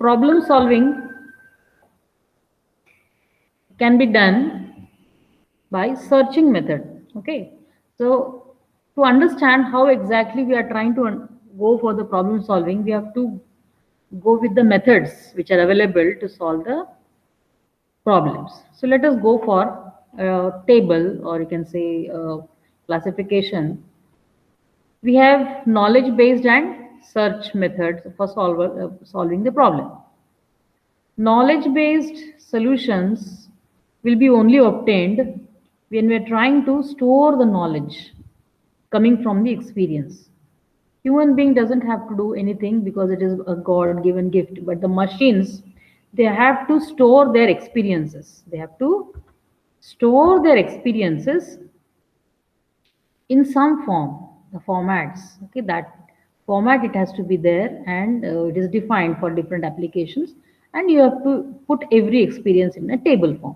problem solving can be done by searching method. Okay, so to understand how exactly we are trying to go for the problem solving, we have to go with the methods which are available to solve the problems. So let us go for a table, or you can say classification. We have knowledge based and search methods for solving the problem. Knowledge based solutions will be only obtained when we are trying to store the knowledge coming from the experience. Human being doesn't have to do anything because it is a God given gift, but the machines, they have to store their experiences. They have to store their experiences in some form, the formats. Okay, that format, it has to be there, and it is defined for different applications, and you have to put every experience in a table form,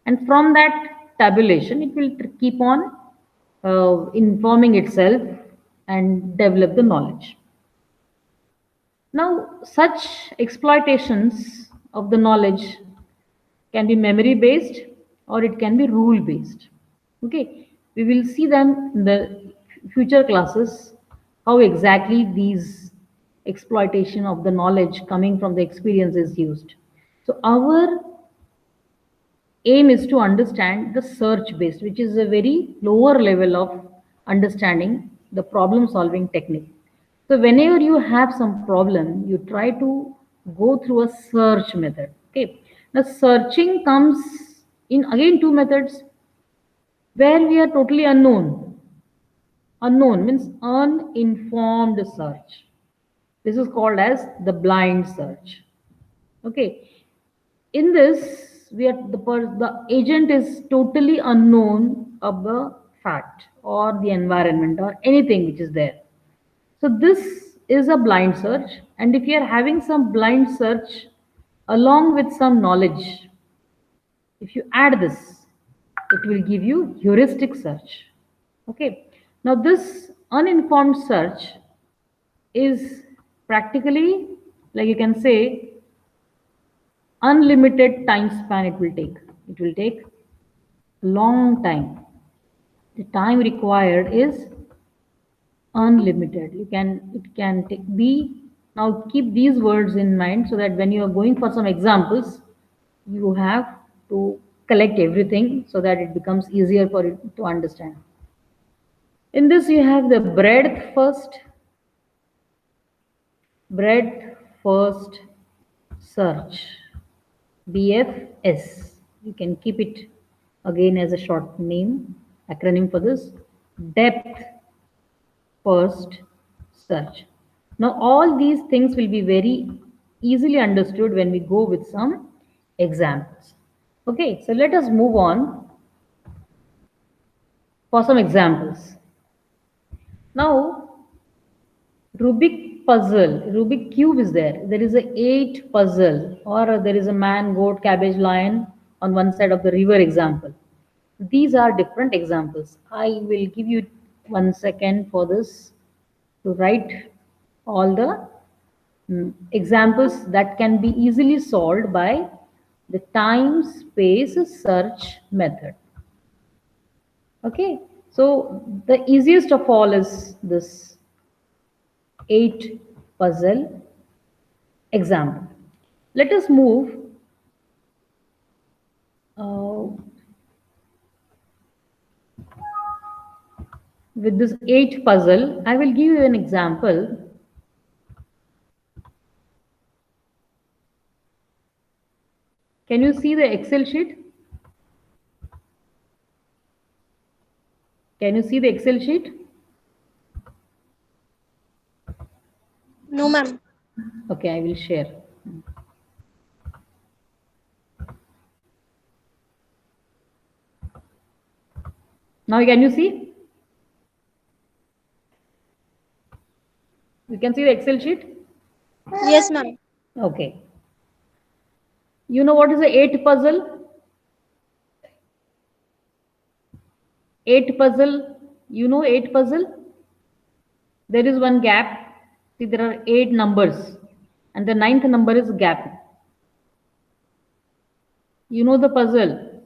and from that tabulation it will keep on informing itself and develop the knowledge. Now such exploitations of the knowledge can be memory based or it can be rule based. Okay, we will see them in the future classes how exactly these exploitation of the knowledge coming from the experience is used. So our aim is to understand the search based, which is a very lower level of understanding the problem solving technique. So whenever you have some problem, you try to go through a search method. Okay, now searching comes in again two methods where we are totally unknown. Unknown means uninformed search. This is called as the blind search. Okay, in this we are the agent is totally unknown of the fact or the environment or anything which is there. So this is a blind search, and if you are having some blind search along with some knowledge, if you add this, it will give you heuristic search. Okay, now this uninformed search is practically, like you can say, unlimited time span it will take. It will take a long time. The time required is unlimited. It can be, now keep these words in mind so that when you are going for some examples, you have to collect everything so that it becomes easier for you to understand. In this you have the breadth first search, BFS. You can keep it again as a short name, acronym for this. Depth first search. Now all these things will be very easily understood when we go with some examples. Okay, so let us move on for some examples. Now Rubik cube is there. There is a 8 puzzle, or there is a man, goat, cabbage, lion on one side of the river example. These are different examples. I will give you 1 second for this to write all the examples that can be easily solved by the time space search method. Okay, so the easiest of all is this 8 puzzle example. Let us move with this 8 puzzle. I will give you an example. Can you see the Excel sheet? Can you see the Excel sheet? No, ma'am. Okay, I will share. Now can you see? You can see the Excel sheet? Yes, ma'am. Okay. You know what is the 8 puzzle? 8 puzzle. You know 8 puzzle? There is one gap. See, there are 8 numbers. and the ninth number is gap. You know the puzzle?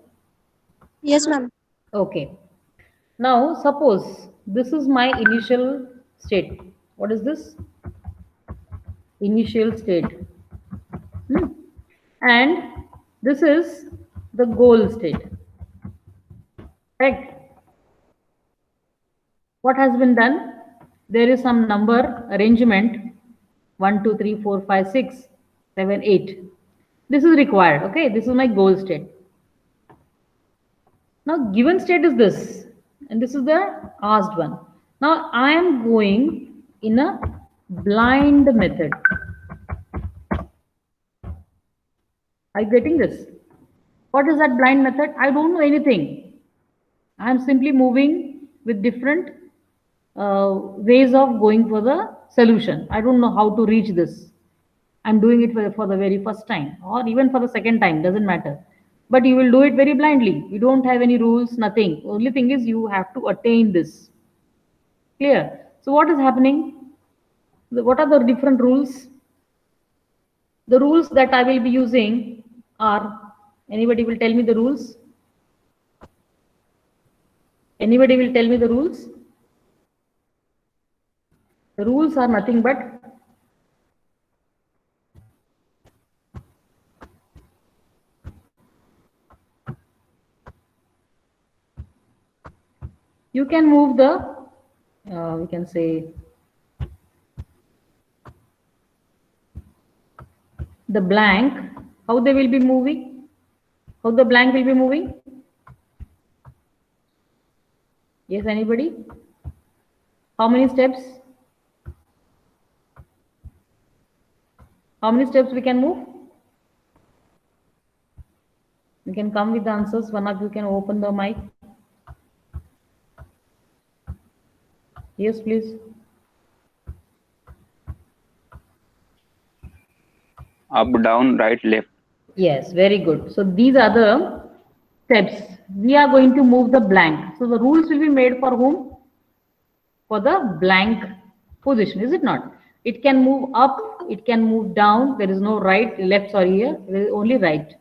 Yes, ma'am. Okay. Now, suppose this is my initial state. What is this? Initial state. Hmm. And this is the goal state. Correct? What has been done? There is some number arrangement 1, 2, 3, 4, 5, 6, 7, 8. This is required. Okay, this is my goal state. Now, given state is this, and this is the asked one. Now, I am going in a blind method. Are you getting this? What is that blind method? I don't know anything. I am simply moving with different ways of going for the solution. I don't know how to reach this. I'm doing it for the very first time or even for the second time, doesn't matter. But you will do it very blindly. You don't have any rules, nothing. Only thing is you have to attain this. Clear? So what is happening? What are the different rules? The rules that I will be using are, anybody will tell me the rules? Anybody will tell me the rules? The rules are nothing but you can move the, we can say, the blank, how they will be moving, how the blank will be moving. Yes, anybody? How many steps? How many steps we can move? You can come with the answers. One of you can open the mic. Yes, please. Up, down, right, left. Yes, very good. So these are the steps. We are going to move the blank. So the rules will be made for whom? For the blank position, is it not? It can move up, it can move down. There is no right, left, sorry, here. There is only right.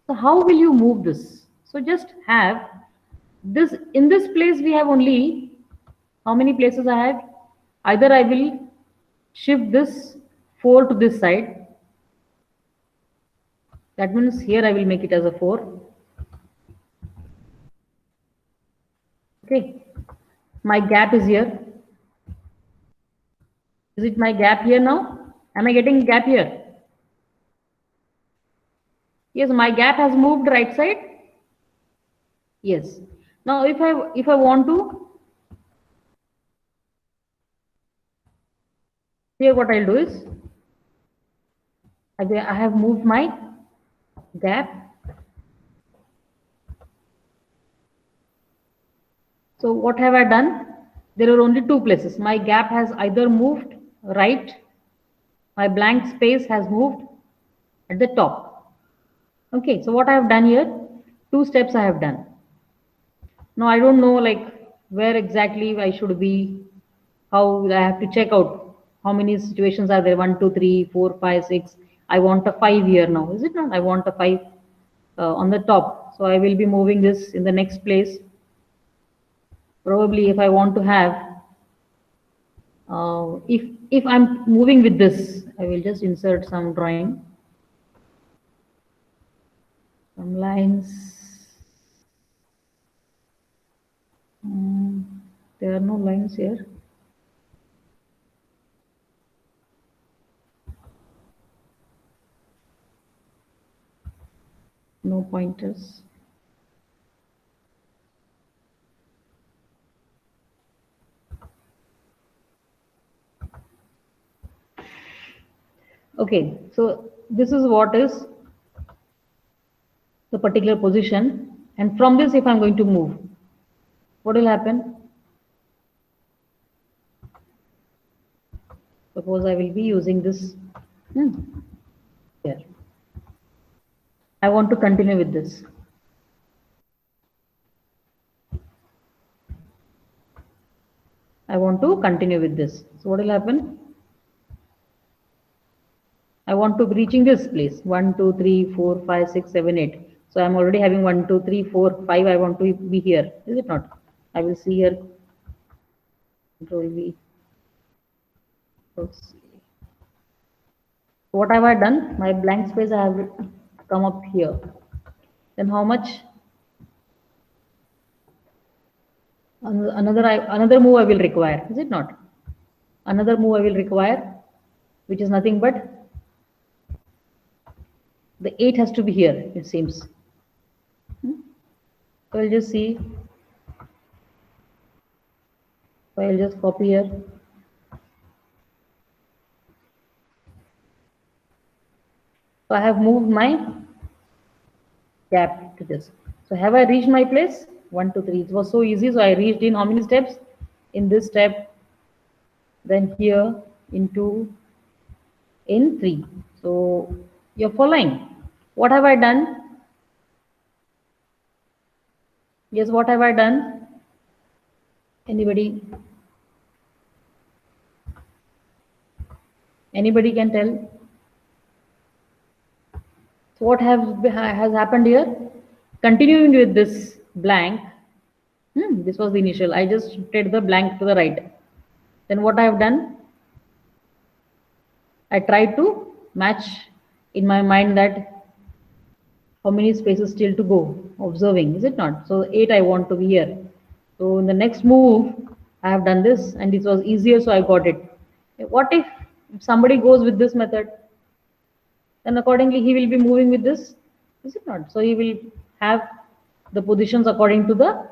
So how will you move this? So just have this, in this place we have only, how many places I have? Either I will shift this 4 to this side. That means here I will make it as a 4. Okay. My gap is here. Is it my gap here now? Am I getting gap here? Yes, my gap has moved right side. Yes. Now if I want to, here what I'll do is I have moved my gap. So what have I done? There are only two places. My gap has either moved right, my blank space has moved at the top. Okay, so what I have done here, 2 steps I have done. Now I don't know like where exactly I should be, how I have to check out how many situations are there, 1, 2, 3, 4, 5, 6. I want a 5 here now, is it not? I want a 5 on the top. So I will be moving this in the next place. Probably if I want to have, if I'm moving with this, I will just insert some drawing, some lines. There are no lines here. No pointers. Okay, so this is what is the particular position, and from this if I'm going to move, what will happen? Suppose I will be using this here. I want to continue with this. I want to continue with this. So what will happen? I want to be reaching this place. 1, 2, 3, 4, 5, 6, 7, 8. So I'm already having 1, 2, 3, 4, 5. I want to be here. Is it not? I will see here. Control V. Let's see. What have I done? My blank space I have come up here. Then how much? Another move I will require. Is it not? Another move I will require, which is nothing but the 8 has to be here, it seems. So I'll just see. So I'll just copy here. So I have moved my cap to this. So have I reached my place? 1, 2, 3. It was so easy. So I reached in how many steps? In this step, then here into in 3. So you're following. What have I done? Yes, what have I done? Anybody? Anybody can tell? So what has happened here? Continuing with this blank. This was the initial. I just shifted the blank to the right. Then what I have done? I tried to match in my mind that how many spaces still to go, observing, is it not? So 8 I want to be here. So in the next move, I have done this and it was easier, so I got it. What if somebody goes with this method? Then accordingly he will be moving with this, is it not? So he will have the positions according to the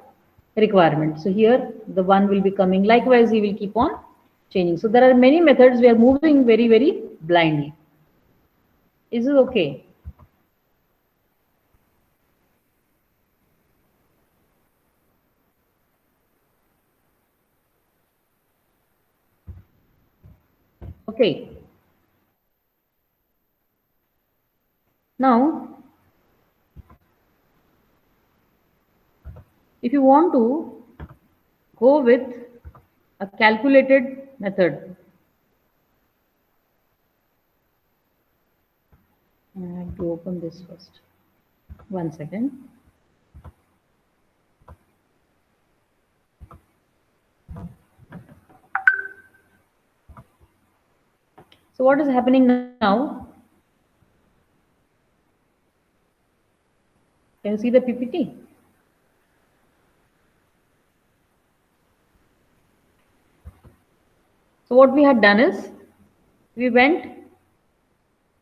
requirement. So here the 1 will be coming. Likewise, he will keep on changing. So there are many methods. We are moving very, very blindly. Is it okay? Okay. Now, if you want to go with a calculated method, I have to open this first. 1 second. So what is happening now? Can you see the PPT? So what we had done is, we went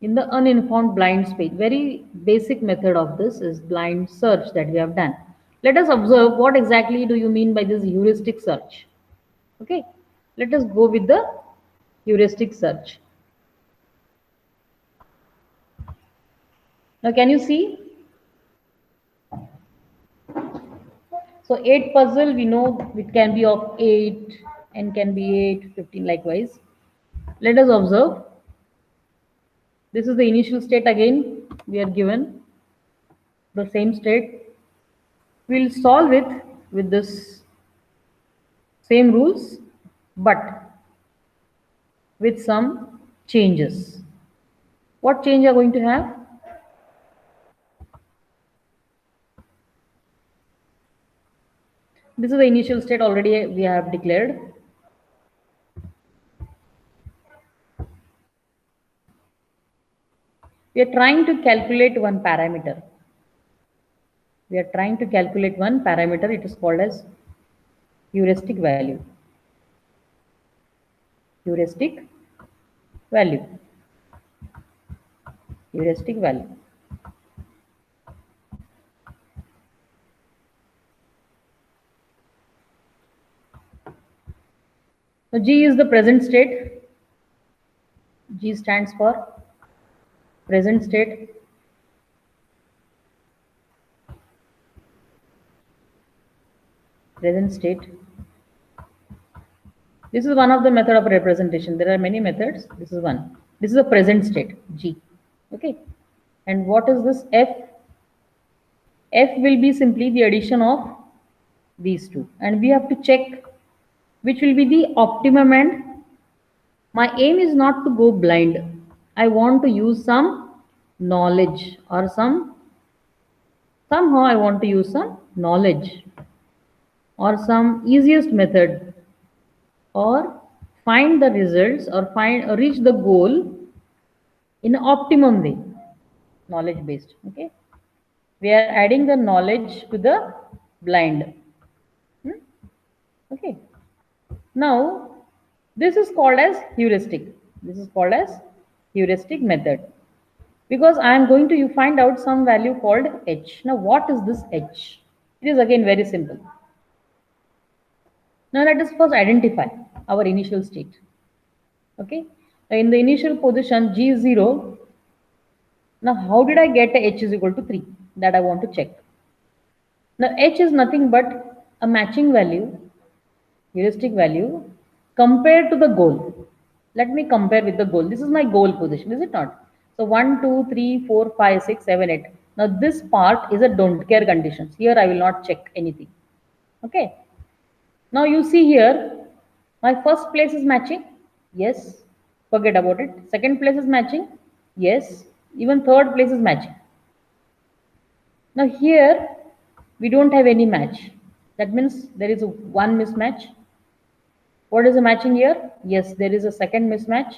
in the uninformed blind space. Very basic method of this is blind search that we have done. Let us observe what exactly do you mean by this heuristic search. Okay, let us go with the heuristic search. Now can you see? So 8 puzzle, we know it can be of 8 and can be 8, 15 likewise. Let us observe. This is the initial state again. We are given the same state. We'll solve it with this same rules, but with some changes. What change are going to have? This is the initial state already we have declared. We are trying to calculate one parameter. It is called as heuristic value. Heuristic value. So G is the present state. G stands for present state. Present state. This is one of the method of representation. There are many methods. This is one. This is a present state, G. Okay. And what is this F? F will be simply the addition of these two. And we have to check which will be the optimum end. My aim is not to go blind. I want to use some knowledge or somehow I want to use some knowledge or some easiest method or find the results or find or reach the goal in an optimum way, knowledge based. Okay, we are adding the knowledge to the blind. Hmm? Okay, now this is called as heuristic. This is called as heuristic method because I am going to find out some value called h. Now what is this h? It is again very simple. Now let us first identify our initial state. Okay, now in the initial position g is 0. Now how did I get h is equal to 3? That I want to check. Now h is nothing but a matching value, heuristic value compared to the goal. Let me compare with the goal. This is my goal position, is it not? So 1, 2, 3, 4, 5, 6, 7, 8. Now this part is a don't care conditions. Here I will not check anything. Okay. Now you see here, my first place is matching. Yes. Forget about it. Second place is matching. Yes. Even third place is matching. Now here we don't have any match. That means there is one mismatch. What is the matching here? Yes, there is a second mismatch.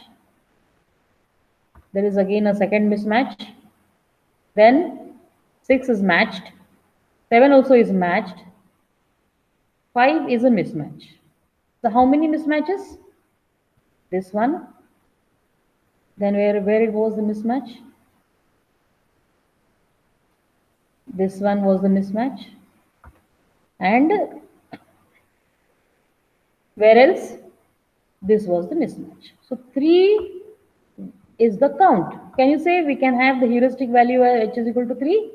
There is again a second mismatch. Then 6 is matched. 7 also is matched. 5 is a mismatch. So how many mismatches? This one. Then where it was the mismatch? This one was the mismatch. And where else? This was the mismatch. So 3 is the count. Can you say we can have the heuristic value h is equal to 3?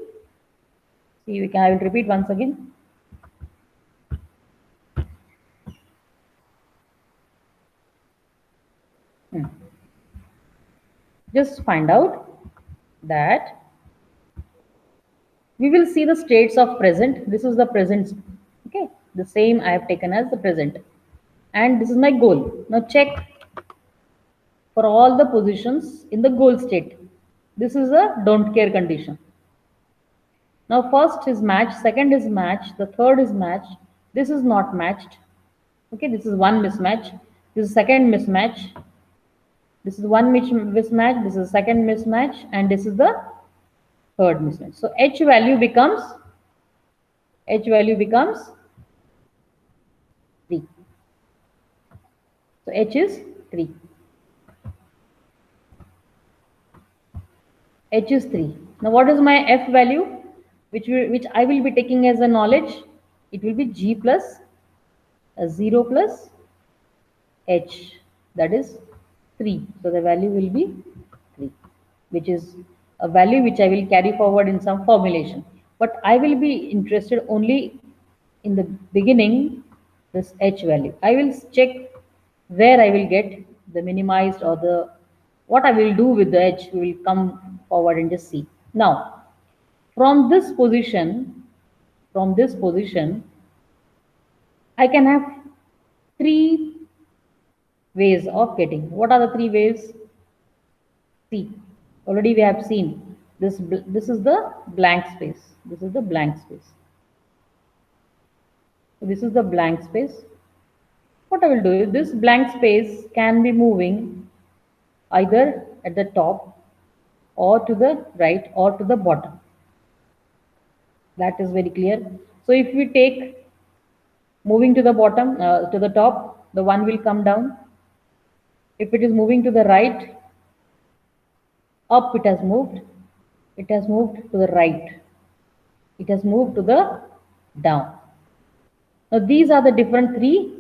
See, I will repeat once again. Just find out that we will see the states of present. This is the present. Okay, the same I have taken as the present. And this is my goal. Now check for all the positions in the goal state. This is a don't care condition. Now first is matched, second is matched, the third is matched. This is not matched. Okay, this is one mismatch. This is second mismatch. This is one mismatch. This is second mismatch, and this is the third mismatch. So h value becomes 3. So h is 3. H is 3. Now what is my f value, which I will be taking as a knowledge? It will be g plus 0 plus h, that is 3. So the value will be 3, which is a value which I will carry forward in some formulation. But I will be interested only in the beginning, this h value. I will check where I will get the minimized or the what I will do with the h. We will come forward and just see. Now, from this position, I can have 3 ways of getting. What are the 3 ways? See, already we have seen this. This is the blank space. This is the blank space. So this is the blank space. What I will do is this blank space can be moving either at the top or to the right or to the bottom. That is very clear. So if we take moving to the bottom, to the top, the one will come down. If it is moving to the right, up it has moved. It has moved to the right. It has moved to the down. Now these are the different 3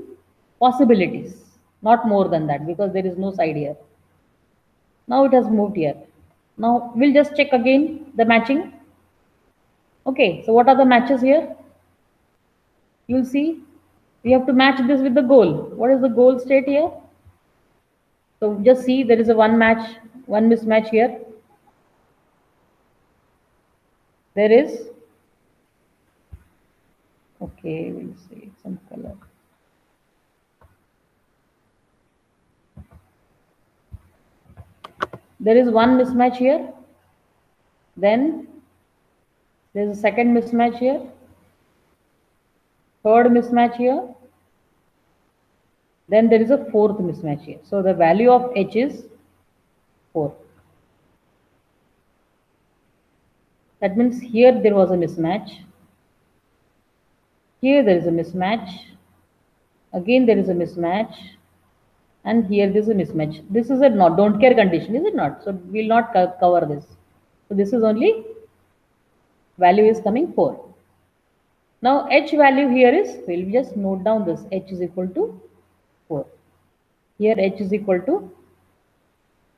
possibilities, not more than that because there is no side here. Now it has moved here. Now we'll just check again the matching. Okay, so what are the matches here? You'll see we have to match this with the goal. What is the goal state here? So just see there is a one mismatch here. There is, okay, we'll see some color. there is one mismatch here, then there is a second mismatch here, third mismatch here, then there is a fourth mismatch here. So the value of H is 4. That means here there was a mismatch, here there is a mismatch, again there is a mismatch, and here there is a mismatch. This is a don't care condition, is it not? So we will not cover this. So this is only value is coming 4. Now H value here is, we will just note down this, H is equal to 4. Here H is equal to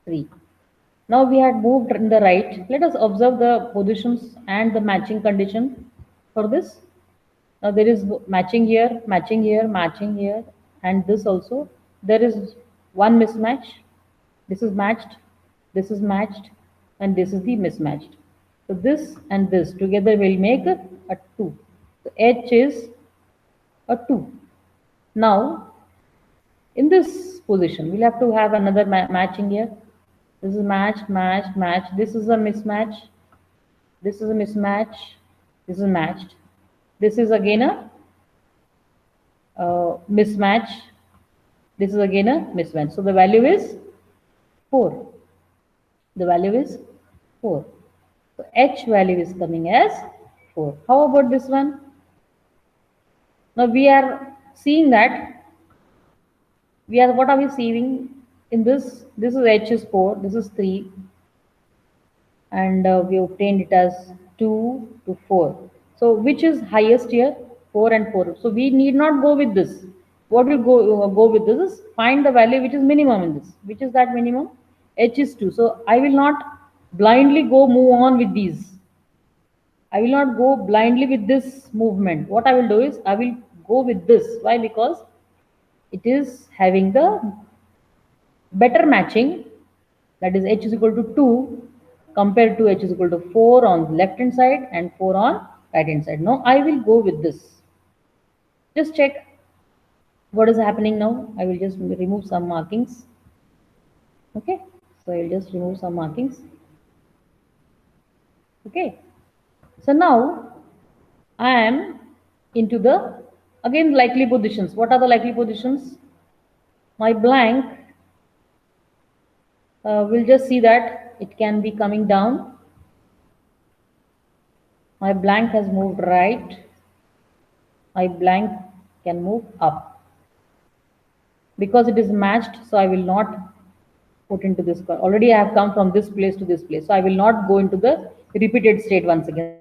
3. Now we had moved in the right. Let us observe the positions and the matching condition for this. Now there is matching here, matching here, matching here, and this also. There is one mismatch. This is matched, and this is the mismatched. So this and this together will make a 2. So H is a 2. Now in this position, we'll have to have another matching here. This is matched, matched, matched. This is a mismatch. This is a mismatch. This is matched. This is again a mismatch. This is again a mismatch. So the value is 4. The value is 4. So H value is coming as 4. How about this one? Now we are seeing that what are we seeing in this? This is H is 4, this is 3, and we obtained it as 2 to 4. So which is highest here? 4 and 4. So we need not go with this. What will go with this is find the value which is minimum in this. Which is that minimum? H is 2. So I will not blindly move on with these. I will not go blindly with this movement. What I will do is I will go with this. Why? Because it is having the better matching, that is H is equal to 2 compared to H is equal to 4 on left hand side and 4 on right hand side. Now I will go with this. Just check what is happening now. I will just remove some markings. Okay, so I will just remove some markings. Okay, so now I am into the again likely positions. What are the likely positions? My blank, we'll just see that it can be coming down. My blank has moved right. My blank can move up. Because it is matched, so I will not put into this. Already I have come from this place to this place. So I will not go into the repeated state once again.